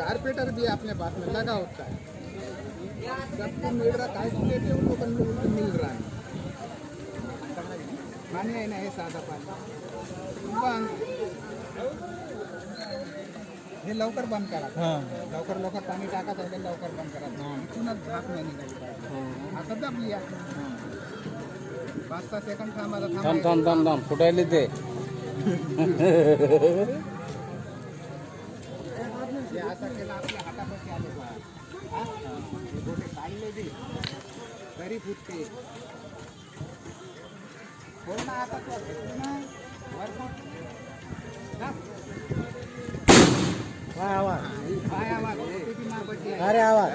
कारपेटर भी अपने पास में लगा होता है, सबको मिल रहा, काय देते उन लोगों को मिल रहा है। पाणी आहे ना, हे साधा पाणी बंद, हे लवकर बंद करा, लवकर लवकर पाणी टाका, त्याला लवकर बंद करा, इथूनच झाक नाही निघाली पाहिजे। आता दाबली, 5-6 सेकंड थांबायला थांब फुटायले ते हे असं केलं आपल्या हातापाशी आले बा, गोटे काढले बी तरी फुटते, पूर्ण आता ना वरफुट आवाज काय आवाज, अरे आवाज